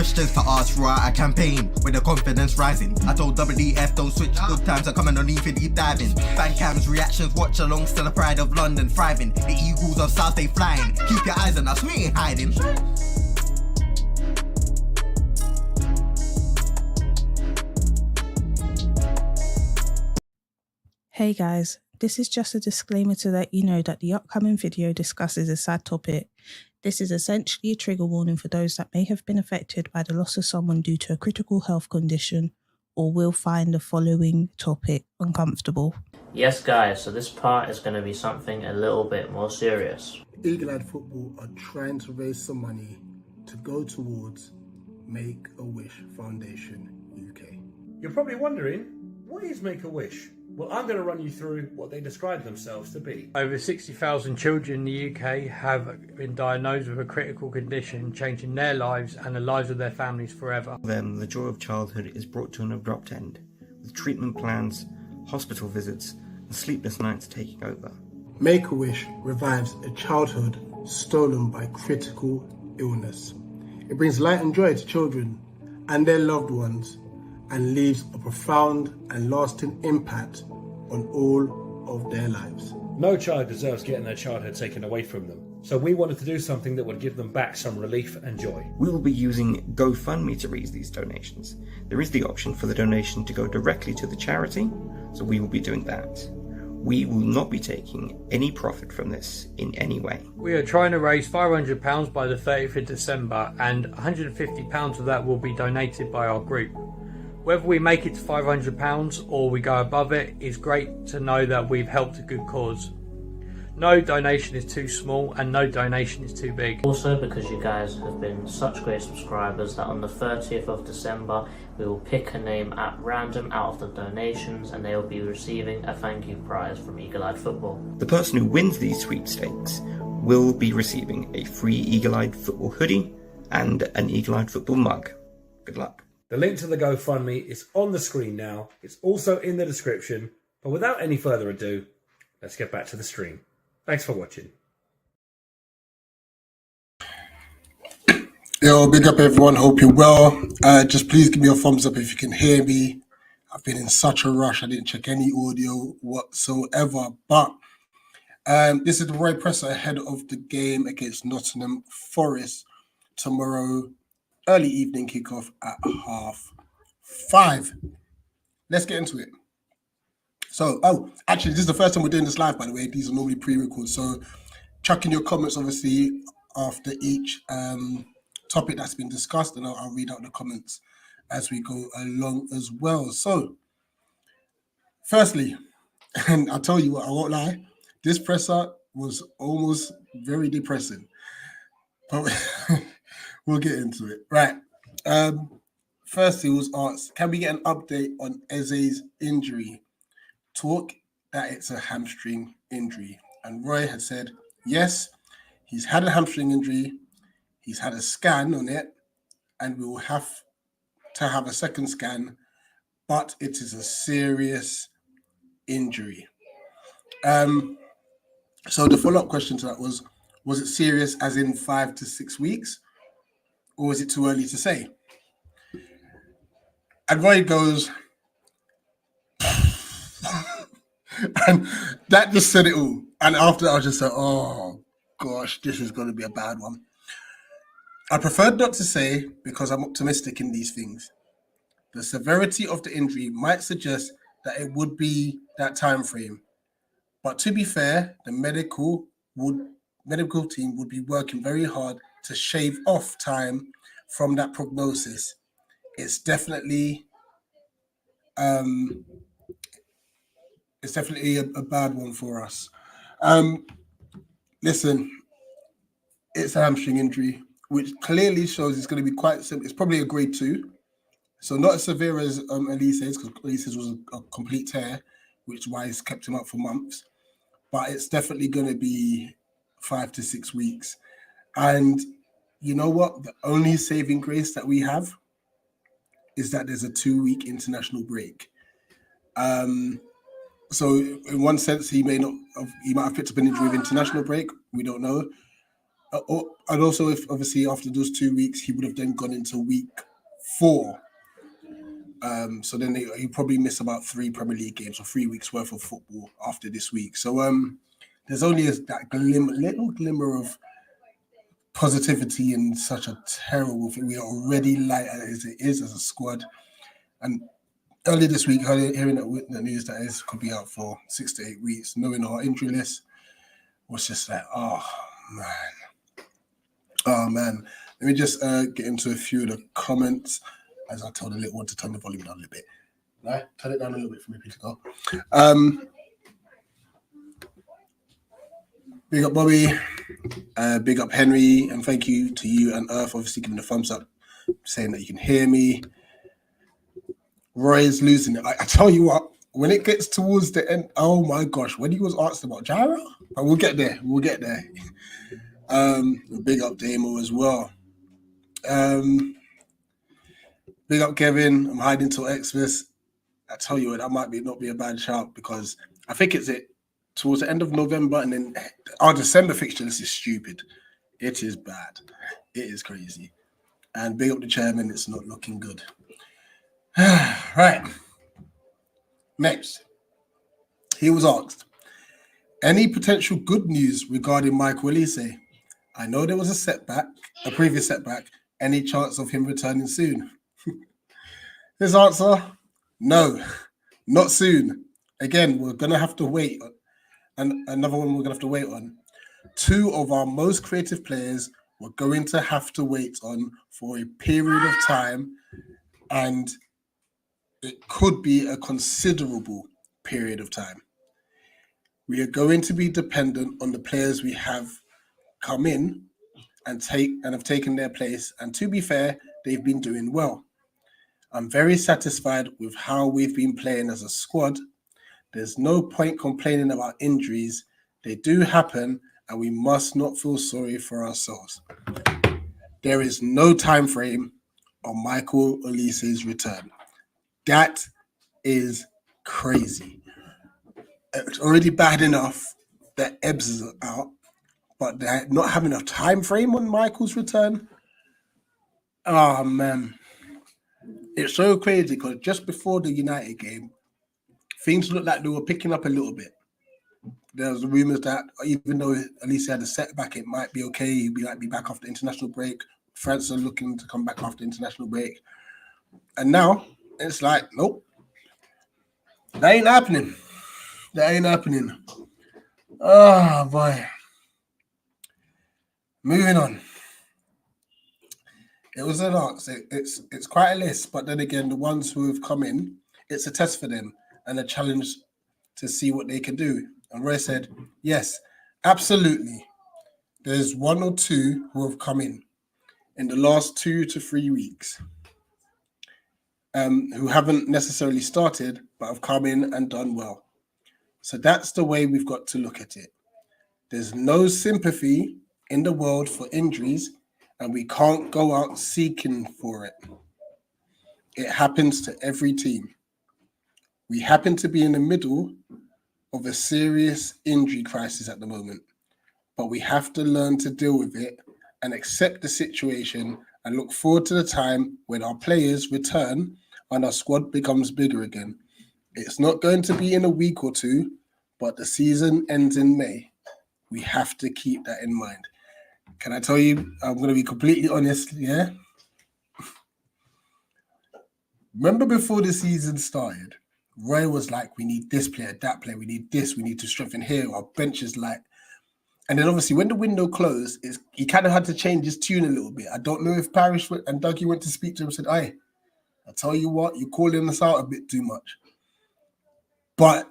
questions to ask throughout a campaign with the confidence rising. I told WDF don't switch, good times are coming on even deep diving. Fan cams, reactions, watch along, still the pride of London thriving. The Eagles of South, they flying. Keep your eyes on us, we ain't hiding. Hey guys, this is just a disclaimer to let you know that the upcoming video discusses a sad topic. This is essentially a trigger warning for those that may have been affected by the loss of someone due to a critical health condition or will find the following topic uncomfortable. Yes guys, so this part is going to be something a little bit more serious. Eagle-Eyed Football are trying to raise some money to go towards Make-A-Wish Foundation UK. You're probably wondering, what is Make-A-Wish? Well, I'm going to run you through what they describe themselves to be. Over 60,000 children in the UK have been diagnosed with a critical condition, changing their lives and the lives of their families forever. Then the joy of childhood is brought to an abrupt end, with treatment plans, hospital visits, and sleepless nights taking over. Make-A-Wish revives a childhood stolen by critical illness. It brings light and joy to children and their loved ones, and leaves a profound and lasting impact on all of their lives. No child deserves getting their childhood taken away from them, so we wanted to do something that would give them back some relief and joy. We will be using GoFundMe to raise these donations. There is the option for the donation to go directly to the charity, so we will be doing that. We will not be taking any profit from this in any way. We are trying to raise £500 by the 30th of December, and £150 of that will be donated by our group. Whether we make it to £500 or we go above it, it's great to know that we've helped a good cause. No donation is too small and no donation is too big. Also, because you guys have been such great subscribers, that on the 30th of December we will pick a name at random out of the donations and they will be receiving a thank you prize from Eagle-Eyed Football. The person who wins these sweepstakes will be receiving a free Eagle-Eyed Football hoodie and an Eagle-Eyed Football mug. Good luck. The link to the GoFundMe is on the screen now. It's also in the description. But without any further ado, let's get back to the stream. Thanks for watching. Yo, big up everyone, hope you're well. Just please give me a thumbs up if you can hear me. I've been in such a rush, I didn't check any audio whatsoever. But this is the Roy Presser ahead of the game against Nottingham Forest tomorrow. Early evening kickoff at 5:30. Let's get into it. So, actually, this is the first time we're doing this live, by the way. These are normally pre-recorded. So, chuck in your comments, obviously, after each topic that's been discussed, and I'll read out the comments as we go along as well. So, firstly, and I'll tell you what, I won't lie, this presser was almost very depressing. But we'll get into it. Right. Firstly, was asked, can we get an update on Eze's injury? Talk that it's a hamstring injury. And Roy had said, yes, he's had a hamstring injury. He's had a scan on it, and we will have to have a second scan, but it is a serious injury. So the follow-up question to that was it serious as in 5 to 6 weeks? Or is it too early to say? And Roy goes, and that just said it all. And after that, I was just like, oh gosh, this is going to be a bad one. I preferred not to say because I'm optimistic in these things. The severity of the injury might suggest that it would be that time frame. But to be fair, the medical team would be working very hard to shave off time from that prognosis. It's definitely a bad one for us. Listen, it's a hamstring injury, which clearly shows it's going to be quite simple. It's probably a grade 2. So not as severe as Elise's, because Elise's was a complete tear, which is why it's kept him up for months. But it's definitely going to be 5 to 6 weeks. And you know what? The only saving grace that we have is that there's a 2-week international break. So in one sense, he might have picked up an injury with international break. We don't know. And also, if obviously after those 2 weeks, he would have then gone into week 4. So then he probably missed about 3 Premier League games or 3 weeks worth of football after this week. So there's only that little glimmer of positivity in such a terrible thing. We are already light as it is as a squad. And earlier this week, hearing the news that it could be out for 6 to 8 weeks, knowing our injury list was just like, oh man. Let me just get into a few of the comments. As I told the little one to turn the volume down a little bit. Right, turn it down a little bit for me to go. Big up Bobby, big up Henry, and thank you to you and Earth, obviously giving a thumbs up, saying that you can hear me. Roy is losing it. I tell you what, when it gets towards the end, oh my gosh, when he was asked about Gyro, but we'll get there. Big up Damo as well. Big up Kevin. I'm hiding till Xmas. I tell you what, that might not be a bad shout because I think it's towards the end of November, and then our December fixture list is stupid. It is bad. It is crazy. And big up the chairman. It's not looking good. Right. Next, he was asked, any potential good news regarding Michael Olise? I know there was a previous setback. Any chance of him returning soon? His answer, no, not soon. Again, we're going to have to wait. And another one we're going to have to wait on. 2 of our most creative players we're going to have to wait on for a period of time. And it could be a considerable period of time. We are going to be dependent on the players we have come in and have taken their place. And to be fair, they've been doing well. I'm very satisfied with how we've been playing as a squad. There's no point complaining about injuries. They do happen, and we must not feel sorry for ourselves. There is no time frame on Michael Olise's return. That is crazy. It's already bad enough that Ebbs is out, but they're not having a time frame on Michael's return. Oh, man. It's so crazy because just before the United game, things looked like they were picking up a little bit. There was rumours that even though Olise had a setback, it might be okay. He'd be back after international break. France are looking to come back after international break. And now it's like, nope. That ain't happening. Oh, boy. Moving on. It was an ask. It's quite a list, but then again, the ones who have come in, it's a test for them and a challenge to see what they can do. And Roy said, yes, absolutely. There's 1 or 2 who have come in the last 2 to 3 weeks, who haven't necessarily started, but have come in and done well. So that's the way we've got to look at it. There's no sympathy in the world for injuries, and we can't go out seeking for it. It happens to every team. We happen to be in the middle of a serious injury crisis at the moment, but we have to learn to deal with it and accept the situation and look forward to the time when our players return and our squad becomes bigger again. It's not going to be in a week or 2, but the season ends in May. We have to keep that in mind. Can I tell you, I'm going to be completely honest, yeah? Remember before the season started, Roy was like, we need this player, that player, we need this, we need to strengthen here, our bench is like... And then obviously when the window closed, he kind of had to change his tune a little bit. I don't know if Parrish and Dougie went to speak to him and said, hey, I tell you what, you're calling us out a bit too much. But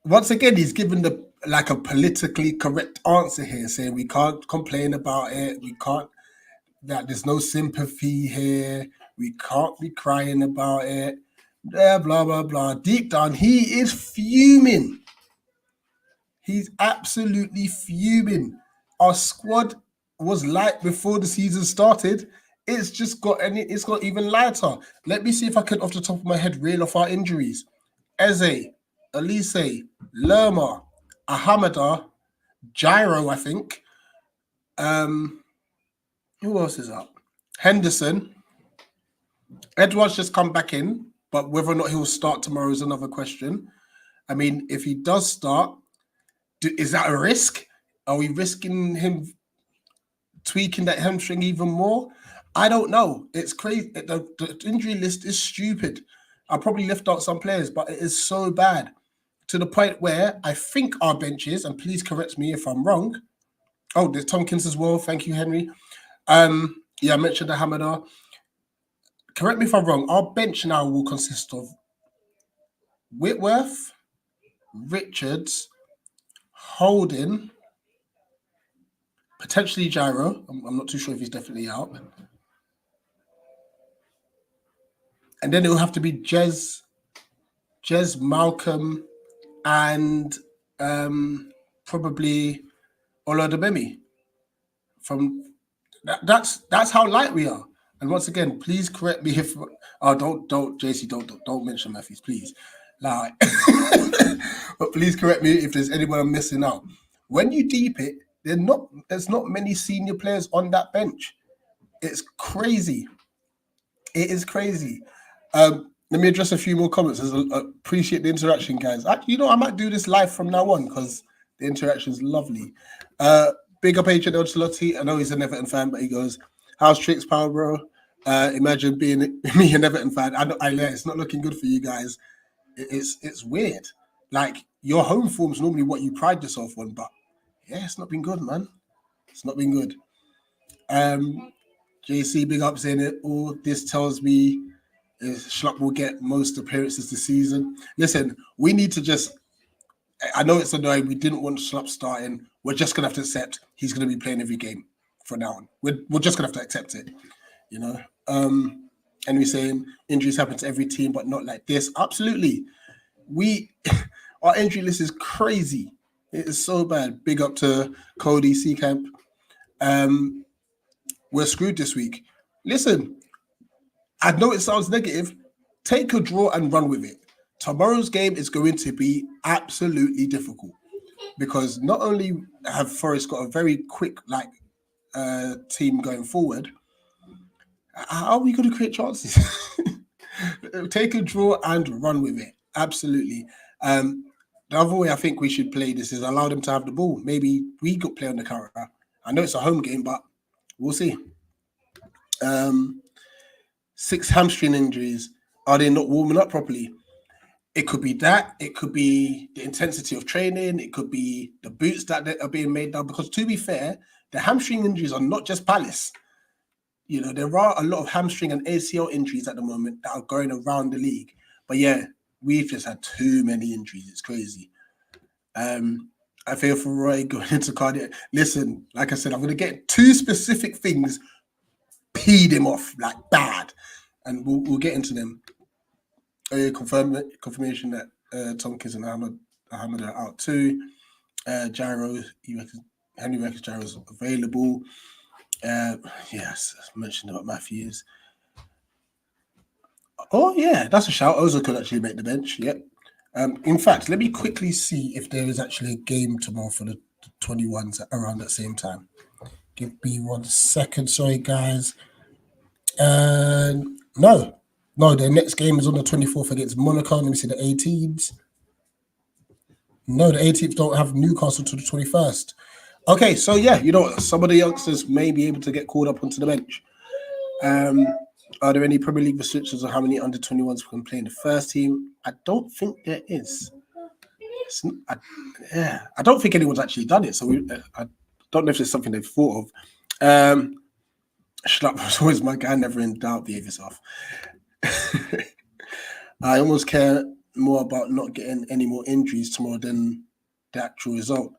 once again, he's given a politically correct answer here, saying we can't complain about it. We can't, that there's no sympathy here. We can't be crying about it. Blah, blah, blah, blah. Deep down, he is fuming. He's absolutely fuming. Our squad was light before the season started. It's just got even lighter. Let me see if I can, off the top of my head, reel off our injuries. Eze, Olise, Lerma, Ahamada, Gyro, I think, Who else is up? Henderson. Edwards just come back in, but whether or not he'll start tomorrow is another question. I mean, if he does start, is that a risk? Are we risking him tweaking that hamstring even more? I don't know. It's crazy. The injury list is stupid. I'll probably lift out some players, but it is so bad to the point where I think our benches, and please correct me if I'm wrong. Oh, there's Tompkins as well. Thank you, Henry. Yeah, I mentioned the Hammoner. Correct me if I'm wrong. Our bench now will consist of Whitworth, Richards, Holding, potentially Gyro. I'm not too sure if he's definitely out. And then it will have to be Jez, Malcolm, and probably Olodebemi. From that's how light we are. And once again, please correct me if don't JC, don't mention Matthews, please. Like, but please correct me if there's anyone I'm missing out. When you deep it, there's not many senior players on that bench. It's crazy. It is crazy. Let me address a few more comments. I appreciate the interaction, guys. Actually, I might do this live from now on because the interaction is lovely. Big up H.N. Ancelotti. I know he's an Everton fan, but he goes, "How's tricks, pal, bro? Imagine being me an Everton fan. It's not looking good for you guys. It's weird. Like, your home form's normally what you pride yourself on, but yeah, it's not been good, man. It's not been good." JC, big up saying it. All this tells me is Schlupp will get most appearances this season. Listen, we need to just. I know it's annoying. We didn't want Schlupp starting. We're just gonna have to accept he's gonna be playing every game from now on. We're just gonna have to accept it, And we're saying injuries happen to every team, but not like this. Absolutely, our injury list is crazy. It is so bad. Big up to Cody Seacamp. We're screwed this week. Listen, I know it sounds negative. Take a draw and run with it. Tomorrow's game is going to be absolutely difficult because not only have Forest got a very quick team going forward, how are we going to create chances? Take a draw and run with it. Absolutely. The other way I think we should play this is allow them to have the ball. Maybe we could play on the counter. I know it's a home game, but we'll see. 6 hamstring injuries. Are they not warming up properly? It could be that. It could be the intensity of training. It could be the boots that are being made now. Because to be fair, the hamstring injuries are not just Palace. There are a lot of hamstring and ACL injuries at the moment that are going around the league. But yeah, we've just had too many injuries. It's crazy. I feel for Roy going into cardiac. Listen, like I said, I'm going to get 2 specific things peed him off like bad, and we'll get into them. Confirmation that Tompkins and Hammond are out too. Gyro, Henry reckons Gyro's available. Yes, I mentioned about Matthews. Oh yeah, that's a shout. Ozil could actually make the bench. Yep. In fact, let me quickly see if there is actually a game tomorrow for the 21s around that same time. Give me 1 second. Sorry, guys. No, their next game is on the 24th against Monaco. Let me see the 18s. No, the 18th don't have Newcastle to the 21st. Okay, so yeah, some of the youngsters may be able to get called up onto the bench. Are there any Premier League restrictions on how many under 21s can play in the first team? I don't think there is. I don't think anyone's actually done it, so I don't know if it's something they've thought of. Schlupp was always my guy, never in doubt, behave yourself. I almost care more about not getting any more injuries tomorrow than the actual result.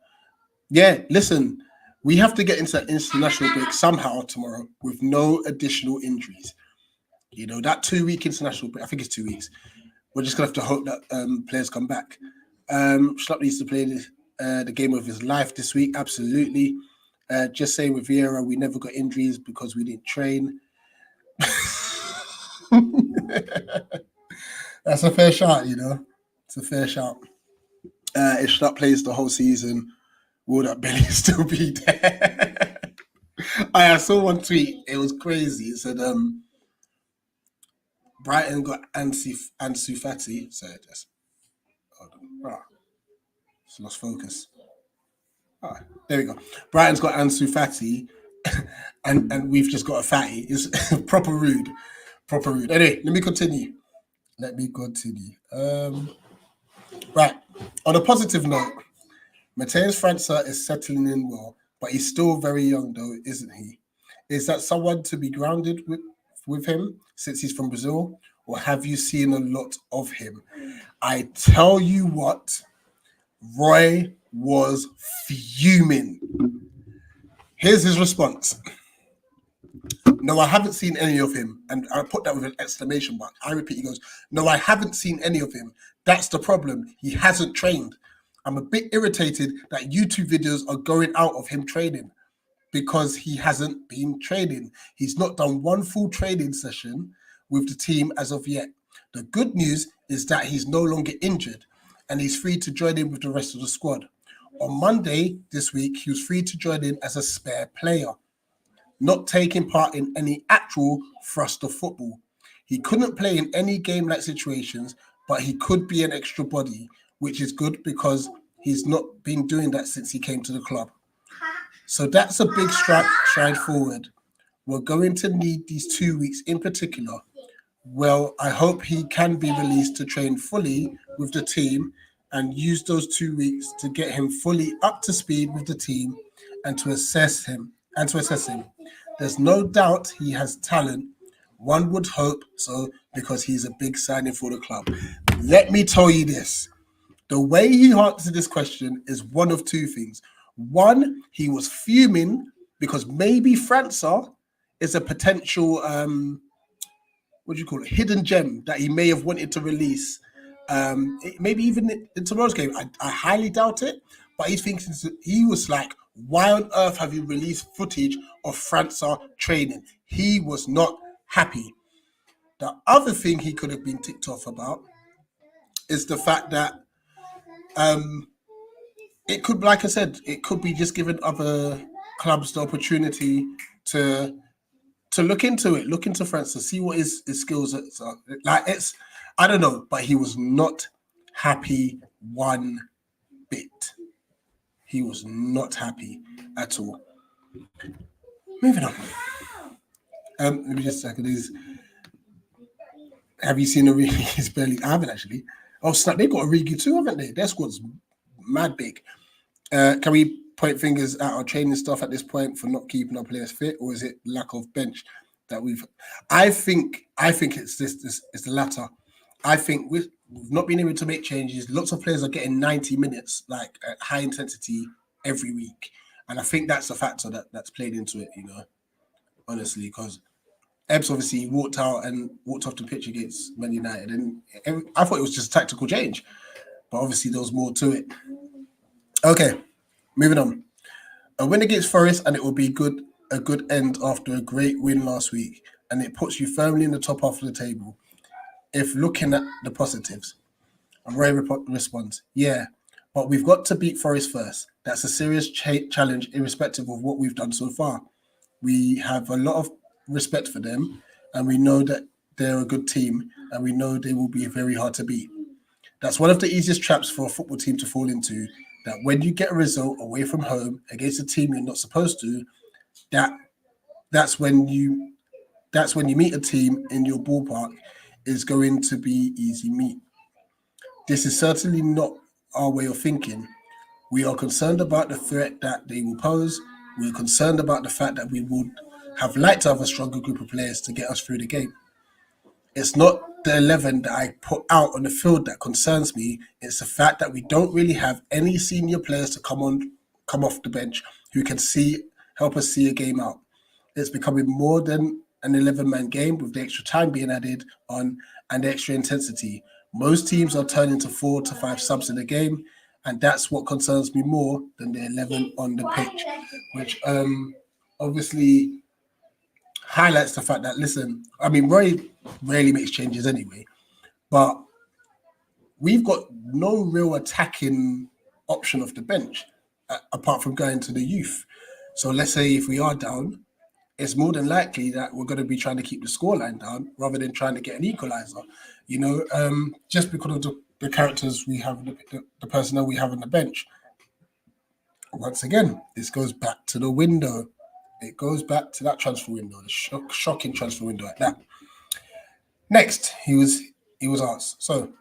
Yeah, listen, we have to get into that international break somehow tomorrow with no additional injuries. That 2-week international break, I think it's 2 weeks. We're just going to have to hope that players come back. Schlupp needs to play the game of his life this week, absolutely. Just saying with Vieira, we never got injuries because we didn't train. That's a fair shot, It's a fair shot. If Schlupp plays the whole season, will that belly still be there? I saw one tweet. It was crazy. It said, Brighton got Ansu Fati. Sorry, just hold on. Just lost focus. There we go. Brighton's got Ansu Fati, and we've just got a fatty. It's proper rude. Proper rude. Anyway, let me continue. Right. On a positive note, Matheus França is settling in well, but he's still very young, though, isn't he? Is that someone to be grounded with him since he's from Brazil, or have you seen a lot of him? I tell you what, Roy was fuming. Here's his response. No, I haven't seen any of him. And I put that with an exclamation mark. I repeat, he goes, no, I haven't seen any of him. That's the problem. He hasn't trained. I'm a bit irritated that YouTube videos are going out of him training because he hasn't been training. He's not done one full training session with the team as of yet. The good news is that he's no longer injured and he's free to join in with the rest of the squad. On Monday this week, he was free to join in as a spare player, not taking part in any actual thrust of football. He couldn't play in any game-like situations, but he could be an extra body, which is good because he's not been doing that since he came to the club. So that's a big stride forward. We're going to need these 2 weeks in particular. Well, I hope he can be released to train fully with the team and use those 2 weeks to get him fully up to speed with the team and to assess him. There's no doubt he has talent. One would hope so because he's a big signing for the club. Let me tell you this. The way he answered this question is one of two things. One, he was fuming because maybe França is a potential, hidden gem that he may have wanted to release. Maybe even in tomorrow's game. I highly doubt it, but he was like, why on earth have you released footage of França training? He was not happy. The other thing he could have been ticked off about is the fact that it could, like I said, it could be just giving other clubs the opportunity to look into França, see what his skills are. I don't know, but he was not happy one bit. He was not happy at all. Moving on. Let me just check these. Have you seen Origi's barely? I haven't actually. Oh, snap! They've got Origi too, haven't they? Their squad's mad big. Can we point fingers at our training staff at this point for not keeping our players fit, or is it lack of bench that we've? I think it's this. It's the latter. I think we've not been able to make changes. Lots of players are getting 90 minutes, like at high intensity every week, and I think that's a factor that's played into it. Honestly, because Ebbs obviously walked off the pitch against Man United, and I thought it was just a tactical change, but obviously there was more to it. Okay, moving on. A win against Forest, and it will be a good end after a great win last week, and it puts you firmly in the top half of the table. If looking at the positives, and Ray responds, yeah, but we've got to beat Forest first. That's a serious challenge, irrespective of what we've done so far. We have a lot of respect for them, and we know that they're a good team, and we know they will be very hard to beat. That's one of the easiest traps for a football team to fall into, that when you get a result away from home against a team you're not supposed to, that's when you meet a team in your ballpark is going to be easy meat. This is certainly not our way of thinking. We are concerned about the threat that they will pose. We're concerned about the fact that we would have liked to have a stronger group of players to get us through the game. It's not the 11 that I put out on the field that concerns me. It's the fact that we don't really have any senior players to come off the bench who can help us see a game out. It's becoming more than an 11-man game with the extra time being added on and the extra intensity. Most teams are turning to 4 to 5 subs in a game, and that's what concerns me more than the 11 on the pitch, which obviously highlights the fact that, listen, I mean, Roy rarely makes changes anyway, but we've got no real attacking option off the bench apart from going to the youth. So let's say if we are down, it's more than likely that we're going to be trying to keep the scoreline down rather than trying to get an equalizer. You know, just because of the characters we have, the personnel we have on the bench. Once again, this goes back to the window. It goes back to that transfer window, the shocking transfer window at that. Next, he was asked, so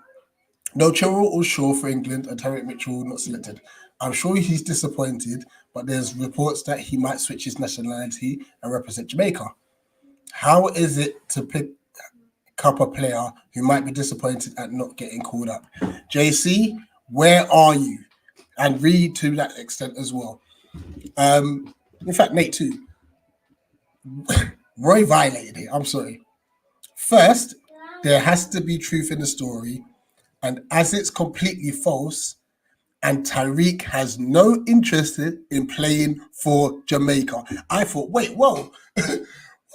no Chilwell or Shaw for England and Tyrick Mitchell not selected. I'm sure he's disappointed, but there's reports that he might switch his nationality and represent Jamaica. How is it to pick up a player who might be disappointed at not getting called up? JC, where are you? And RHEA to that extent as well. In fact, Nate too. Roy violated it. I'm sorry. First, there has to be truth in the story, and as it's completely false, and Tyreek has no interest in playing for Jamaica. I thought, wait, whoa,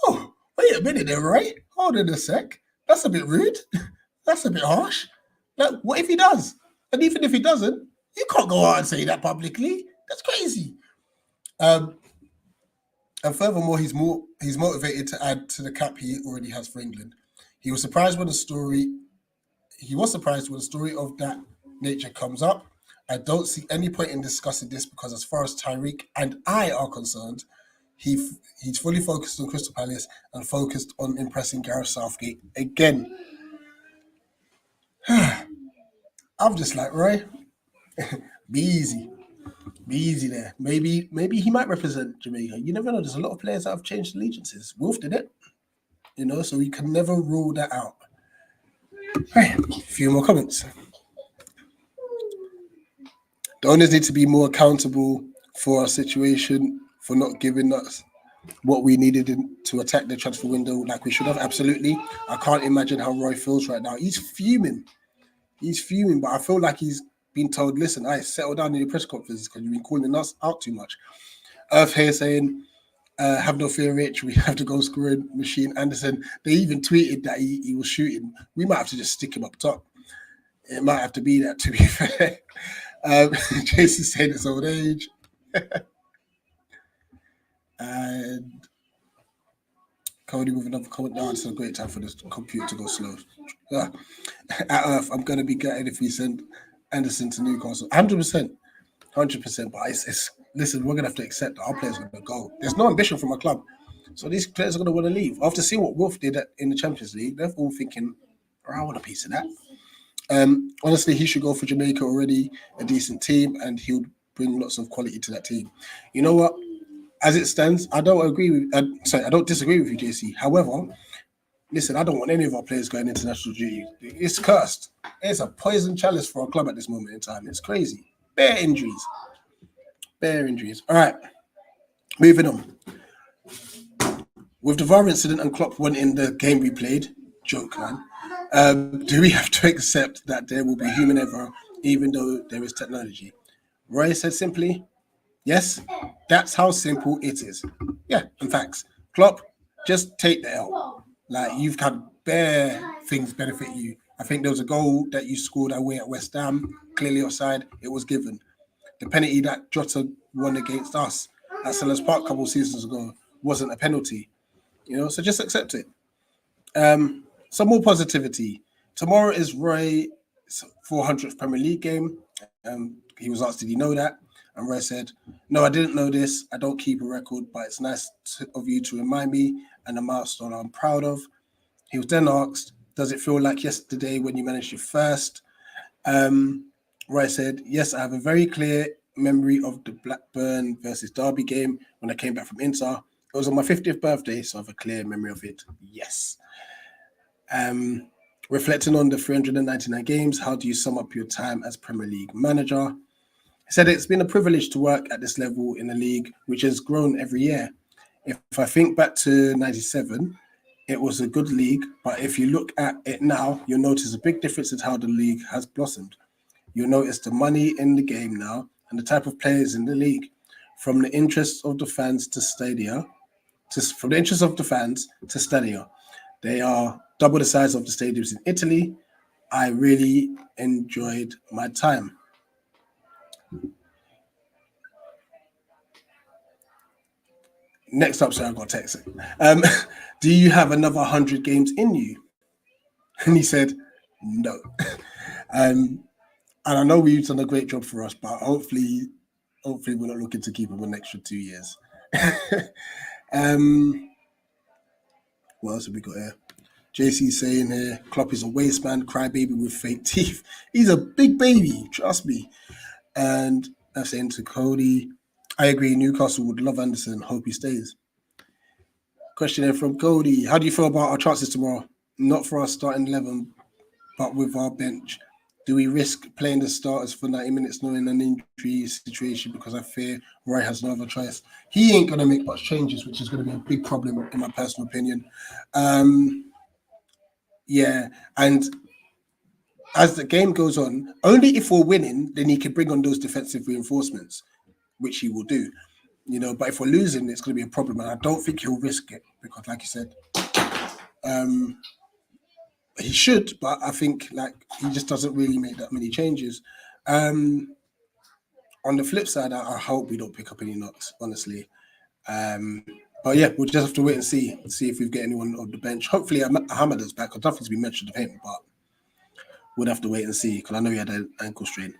whoa, wait a minute there, right? Hold on a sec. That's a bit rude. That's a bit harsh. Like, what if he does? And even if he doesn't, you can't go out and say that publicly. That's crazy. And furthermore, he's motivated to add to the cap he already has for England. He was surprised when the story of that nature comes up. I don't see any point in discussing this because as far as Tyreek and I are concerned, he's fully focused on Crystal Palace and focused on impressing Gareth Southgate again. I'm just like, Roy, be easy there. Maybe he might represent Jamaica. You never know. There's a lot of players that have changed allegiances. Wolf did it, you know, so we can never rule that out. Right, a few more comments. The owners need to be more accountable for our situation, for not giving us what we needed to attack the transfer window like we should have. Absolutely. I can't imagine how Roy feels right now. He's fuming, but I feel like he's been told, listen, settle down in your press conferences because you've been calling us out too much. Earth here saying, have no fear, Rich. We have to go scoring machine. Anderson, they even tweeted that he was shooting. We might have to just stick him up top. It might have to be that, to be fair. Jason saying it's old age. And Cody with another comment. No, it's a great time for this computer to go slow. At Earth, I'm going to be gutted if we send Anderson to Newcastle. 100%. But it's listen, we're going to have to accept that our players are going to go. There's no ambition from our club. So these players are going to want to leave. After seeing what Wolf did in the Champions League, they're all thinking, oh, I want a piece of that. Honestly, he should go for Jamaica, already a decent team, and he would bring lots of quality to that team. You know what? As it stands, I don't disagree with you, JC. However, listen, I don't want any of our players going international duty. It's cursed. It's a poison chalice for our club at this moment in time. It's crazy. Bare injuries. All right, moving on. With the VAR incident and Klopp wanting the game replayed, joke, man. Do we have to accept that there will be human error even though there is technology? Roy said simply, yes, that's how simple it is. Yeah, in facts. Klopp, just take the L. Like, you've had bare things benefit you. I think there was a goal that you scored away at West Ham, clearly offside. It was given. The penalty that Jota won against us at Sellers Park a couple of seasons ago wasn't a penalty. You know, so just accept it. Some more positivity. Tomorrow is Roy's 400th Premier League game. He was asked, did he know that? And Roy said, no, I didn't know this. I don't keep a record, but it's nice of you to remind me, and a milestone I'm proud of. He was then asked, does it feel like yesterday when you managed your first? Roy said, yes, I have a very clear memory of the Blackburn versus Derby game when I came back from Inter. It was on my 50th birthday, so I have a clear memory of it. Yes. Reflecting on the 399 games, how do you sum up your time as Premier League manager? He said it's been a privilege to work at this level in a league which has grown every year. If I think back to 97, it was a good league, but if you look at it now, you'll notice a big difference in how the league has blossomed. You'll notice the money in the game now and the type of players in the league. From the interests of the fans to stadia, they are double the size of the stadiums in Italy. I really enjoyed my time. Next up, sorry, I got to text it. Do you have another 100 games in you? And he said, no. And I know we've done a great job for us, but hopefully we're not looking to keep him an extra 2 years. What else have we got here? JC saying here, Klopp is a waste man, crybaby with fake teeth. He's a big baby, trust me. And I'm saying to Cody, I agree, Newcastle would love Anderson, hope he stays. Question here from Cody, how do you feel about our chances tomorrow? Not for our starting 11, but with our bench. Do we risk playing the starters for 90 minutes knowing an injury situation because I fear Roy has no other choice? He ain't going to make much changes, which is going to be a big problem in my personal opinion. Yeah, and as the game goes on, only if we're winning, then he can bring on those defensive reinforcements, which he will do. You know, but if we're losing, it's going to be a problem, and I don't think he'll risk it because, like you said, he should, but I think like he just doesn't really make that many changes. On the flip side, I hope we don't pick up any knocks, honestly. But yeah, we'll just have to wait and see if we get anyone on the bench. Hopefully, Hammond is back. Because nothing's been mentioned of him, but we'll have to wait and see because I know he had an ankle strain.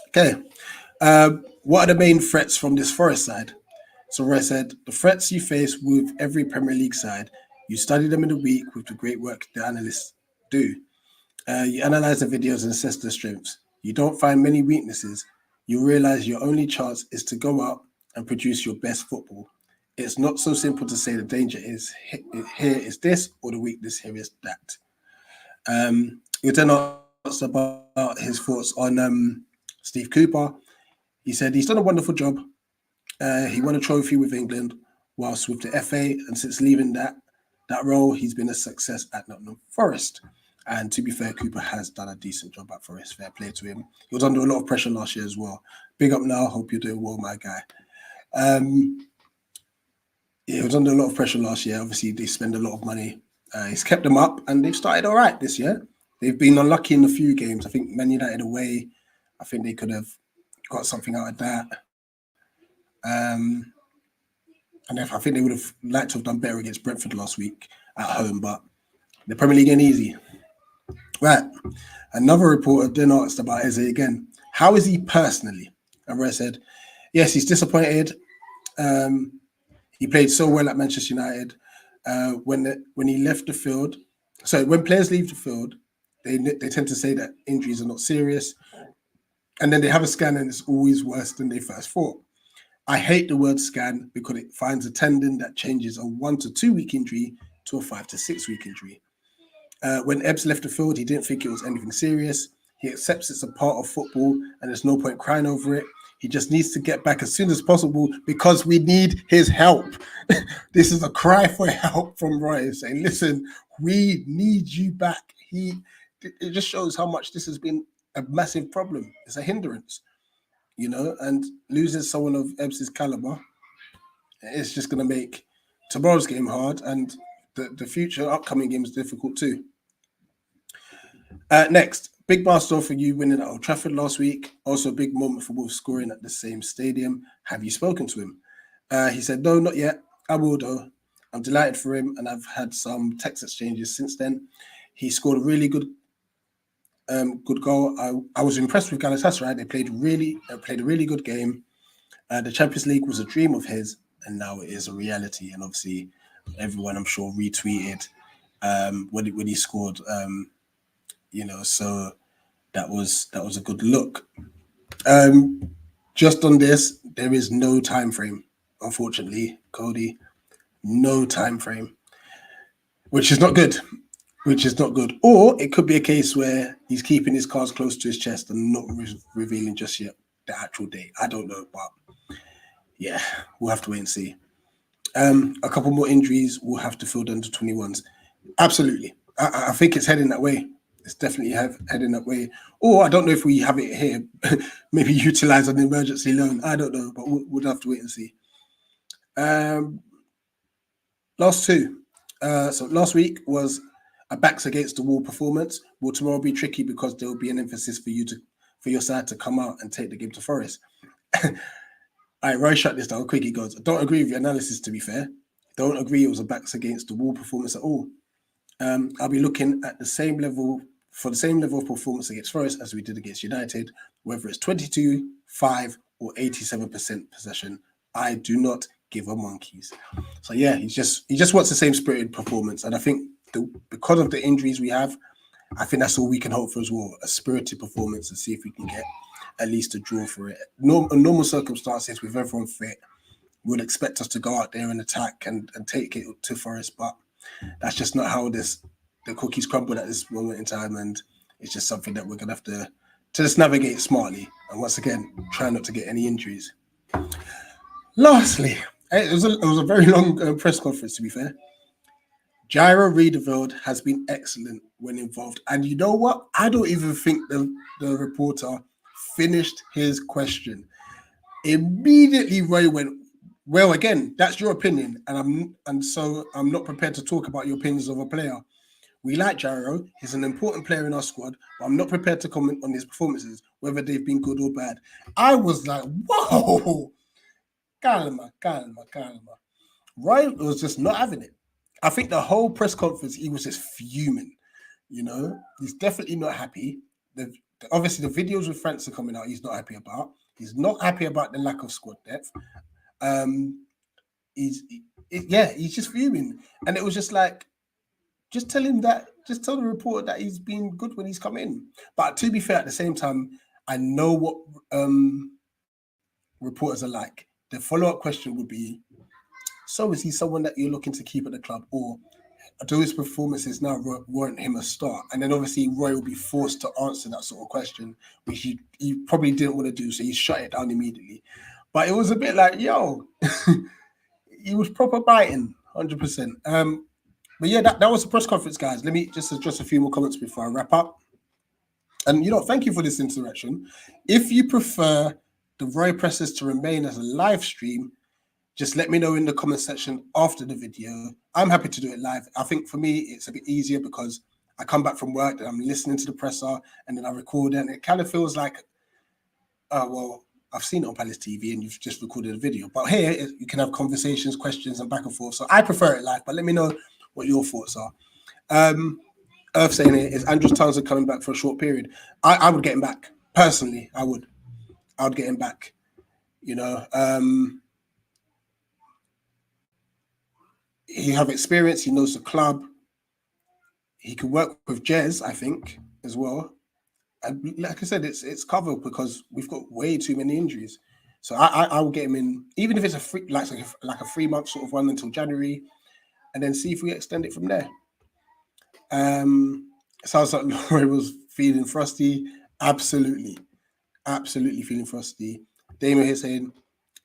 Okay. What are the main threats from this Forest side? So Roy said, the threats you face with every Premier League side, you study them in a week with the great work the analysts do. You analyze the videos and assess their strengths. You don't find many weaknesses. You realize your only chance is to go out and produce your best football. It's not so simple to say the danger is here is this or the weakness here is that. You then asked about his thoughts on Steve Cooper. He said he's done a wonderful job. He won a trophy with England whilst with the FA, and since leaving that role, he's been a success at Nottingham Forest. And to be fair, Cooper has done a decent job at Forest. Fair play to him. He was under a lot of pressure last year as well. Big up now. Hope you're doing well, my guy. He was under a lot of pressure last year. Obviously, they spend a lot of money. He's kept them up, and they've started all right this year. They've been unlucky in a few games. I think Man United away, I think they could have got something out of that. And I think they would have liked to have done better against Brentford last week at home, but the Premier League ain't easy. Right. Another reporter then asked about Eze again. How is he personally? And Roy said, yes, he's disappointed. He played so well at Manchester United. When he left the field, so when players leave the field, they tend to say that injuries are not serious. And then they have a scan and it's always worse than they first thought. I hate the word scan because it finds a tendon that changes a 1 to 2 week injury to a 5 to 6 week injury. When Ebbs left the field, he didn't think it was anything serious. He accepts it's a part of football and there's no point crying over it. He just needs to get back as soon as possible because we need his help. This is a cry for help from Roy saying, listen, we need you back. It just shows how much this has been a massive problem. It's a hindrance, you know, and losing someone of Ebbs' caliber, it's just going to make tomorrow's game hard and the future upcoming games difficult too. Next, big milestone for you winning at Old Trafford last week. Also a big moment for Wolves scoring at the same stadium. Have you spoken to him? He said, no, not yet. I will though. I'm delighted for him and I've had some text exchanges since then. He scored a really good goal. I was impressed with Galatasaray. They played a really good game. The Champions League was a dream of his and now it is a reality. And obviously everyone I'm sure retweeted when he scored, you know, so that was a good look. Just on this, there is no time frame, unfortunately, Cody. No time frame, which is not good. Or it could be a case where he's keeping his cards close to his chest and not revealing just yet the actual date. I don't know, but yeah, we'll have to wait and see. A couple more injuries will have to fill under 21s. Absolutely. I think it's heading that way. It's definitely heading that way. Or I don't know if we have it here. Maybe utilize an emergency loan. I don't know, but we'll have to wait and see. Last two. So last week was a backs against the wall performance. Will tomorrow be tricky because there will be an emphasis for your side to come out and take the game to Forest? All right, Roy, shut this down quick. He goes, I don't agree with your analysis, to be fair. Don't agree it was a backs against the wall performance at all. I'll be looking at the same level of performance against Forest as we did against United, whether it's 22, 5, or 87% possession. I do not give a monkeys. So yeah, he just wants the same spirited performance. And I think because of the injuries we have, I think that's all we can hope for as well, a spirited performance, and see if we can get at least a draw for it. Normal circumstances with everyone fit would expect us to go out there and attack and take it to Forest, but that's just not how the cookies crumble at this moment in time, and it's just something that we're going to have to just navigate smartly, and once again, try not to get any injuries. Lastly, it was a very long press conference, to be fair. Jairo Riedeveld has been excellent when involved, and you know what? I don't even think the reporter finished his question. Immediately, Roy went, well, again, that's your opinion, and so I'm not prepared to talk about your opinions of a player. We like Jairo. He's an important player in our squad, but I'm not prepared to comment on his performances, whether they've been good or bad. I was like, whoa, calma. Roy was just not having it. I think the whole press conference, he was just fuming. You know, he's definitely not happy. Obviously, the videos with France are coming out, he's not happy about. He's not happy about the lack of squad depth. He's just fuming. And it was just like, just tell the reporter that he's been good when he's come in. But to be fair, at the same time, I know what reporters are like. The follow-up question would be, so is he someone that you're looking to keep at the club, or do his performances now warrant him a start? And then obviously Roy will be forced to answer that sort of question, which he probably didn't want to do, so he shut it down immediately. But it was a bit like, yo, he was proper biting, 100%. But yeah, that was the press conference, guys. Let me just address a few more comments before I wrap up. And, thank you for this interaction. If you prefer the Roy Presses to remain as a live stream, just let me know in the comment section after the video. I'm happy to do it live. I think for me, it's a bit easier because I come back from work and I'm listening to the presser and then I record it. And it kind of feels like, well, I've seen it on Palace TV and you've just recorded a video. But here, you can have conversations, questions, and back and forth. So I prefer it live, but let me know what your thoughts are. Earth saying it, is Andrews Townsend coming back for a short period? I would get him back. Personally, I would get him back. He have experience. He knows the club. He can work with Jez, I think, as well. And like I said, it's covered because we've got way too many injuries. So I will get him in, even if it's a 3-month sort of one until January, and then see if we extend it from there. Sounds like Laurie was feeling frosty. Absolutely feeling frosty. Damon here saying,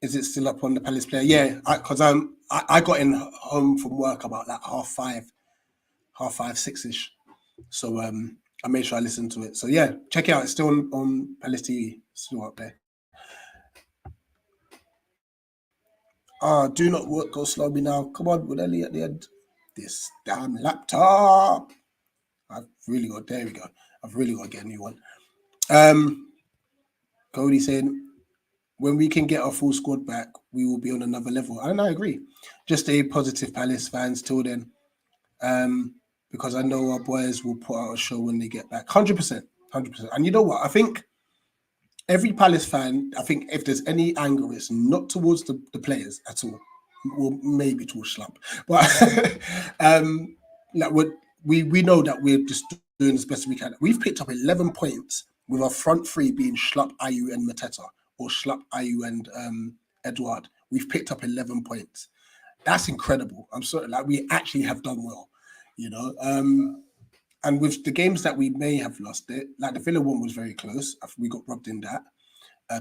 is it still up on the Palace player? Yeah, because I got in home from work about like 5:30, 6ish. So I made sure I listened to it. So yeah, check it out. It's still on Palace TV. Still up there. Do not work, go slow me now. Come on, with Ellie at the end. This damn laptop. There we go. I've really got to get a new one. Cody saying, when we can get our full squad back, we will be on another level. And I agree. Just stay positive, Palace fans, till then. Because I know our boys will put out a show when they get back. 100%. And you know what? I think every Palace fan, I think if there's any anger, it's not towards the players at all. Well, maybe towards Schlupp. But we know that we're just doing as best as we can. We've picked up 11 points with our front three being Schlupp, Ayew, and Mateta, or Schlupp, Ayew, and Edouard. We've picked up 11 points. That's incredible. I'm sorry, we actually have done well, And with the games that we may have lost, the Villa one was very close. We got robbed in that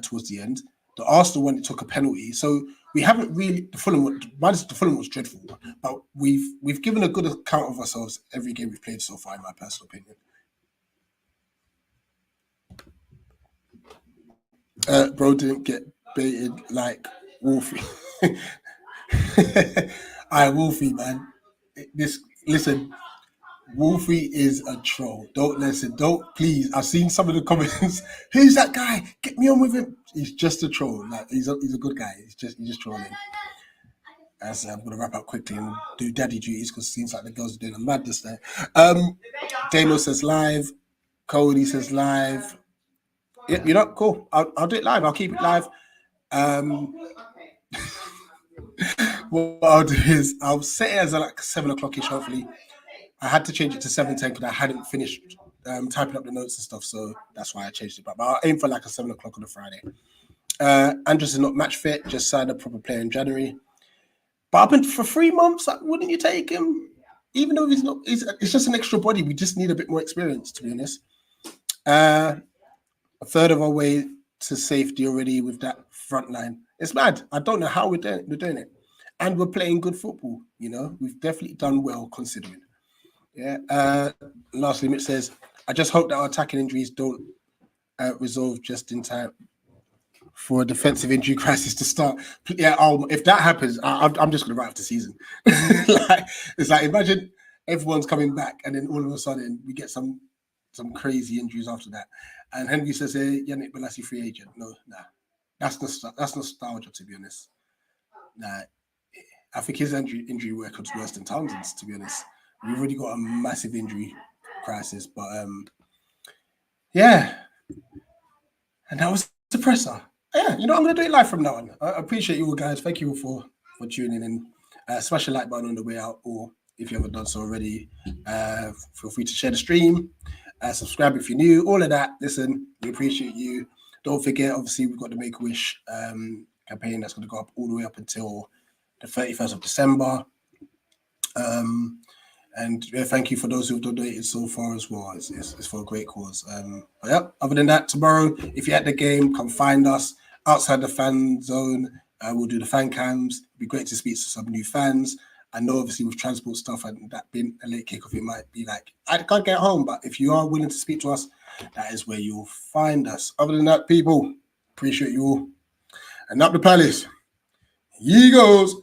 towards the end. The Arsenal one, it took a penalty. So we haven't really, the Fulham was dreadful, but we've given a good account of ourselves every game we've played so far, in my personal opinion. Bro didn't get baited like Wolfie. Wolfie, man. Listen, Wolfie is a troll. Don't listen. Don't, please. I've seen some of the comments. Who's that guy? Get me on with him. He's just a troll. Like he's a good guy. He's just trolling. As I'm gonna wrap up quickly and do daddy duties because it seems like the girls are doing a madness there. Damo says live. Cody says live. Yeah, you know, cool. I'll do it live. I'll keep it live. What I'll do is I'll set it as like 7 o'clock-ish, hopefully. I had to change it to 7:10 because I hadn't finished typing up the notes and stuff, so that's why I changed it. But I'll aim for like a 7 o'clock on a Friday. Andres is not match fit, just signed a proper player in January. But I've been for 3 months, like, wouldn't you take him? Even though he's not, it's just an extra body. We just need a bit more experience, to be honest. A third of our way to safety already with that front line. It's mad. I don't know how we're doing it. And we're playing good football, you know. We've definitely done well considering. Yeah. Lastly, Mitch says, I just hope that our attacking injuries don't resolve just in time for a defensive injury crisis to start. Yeah, if that happens, I'm just going to write off the season. It's like, imagine everyone's coming back and then all of a sudden we get some crazy injuries after that. And Henry says, hey, Yannick Bolasie free agent. No, nah. That's nostalgia, to be honest. Nah. I think his injury record's worse than Townsend's, to be honest. We've already got a massive injury crisis, but yeah. And that was the presser. Yeah, you know, I'm going to do it live from now on. I appreciate you all, guys. Thank you all for tuning in. Smash the like button on the way out, or if you haven't done so already, feel free to share the stream, subscribe if you're new, all of that. Listen, we appreciate you. Don't forget, obviously, we've got the Make-A-Wish campaign that's going to go up all the way up until the 31st of December. And yeah, thank you for those who've donated so far as well. It's for a great cause. But yeah, other than that, tomorrow, if you're at the game, come find us outside the fan zone. We'll do the fan cams. It'd be great to speak to some new fans. I know obviously with transport stuff and that being a late kickoff, it might be like, I can't get home. But if you are willing to speak to us, that is where you'll find us. Other than that, people, appreciate you all. And up the Palace. Ye goes.